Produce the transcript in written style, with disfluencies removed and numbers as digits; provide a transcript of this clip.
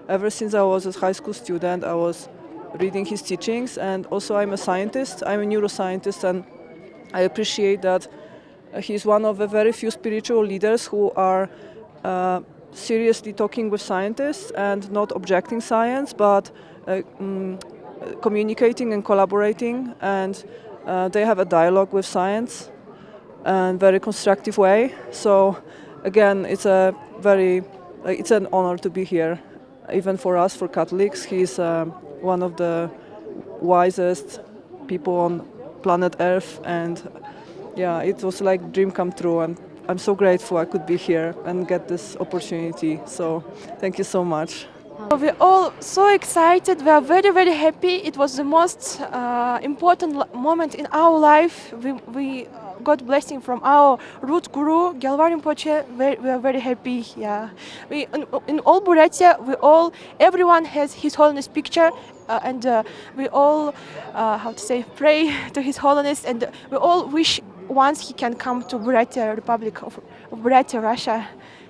ever since I was a high school student, I was reading his teachings, and also I'm a scientist. I'm a neuroscientist, and I appreciate that he's one of the very few spiritual leaders who are seriously talking with scientists and not objecting science, but communicating and collaborating, and they have a dialogue with science in a very constructive way. So again, it's an honor to be here, even for us, for Catholics. He's one of the wisest people on planet Earth, and yeah, it was like a dream come true, and I'm so grateful I could be here and get this opportunity. So thank you so much. We're all so excited. We are very, very happy. It was the most important moment in our life. We got blessing from our root guru, Gyalvar Rinpoche. We are very happy. Yeah, in all Buryatia, everyone has His Holiness picture, and we all pray to His Holiness, and we all wish once he can come to Buryatia Republic of Buryatia, Russia.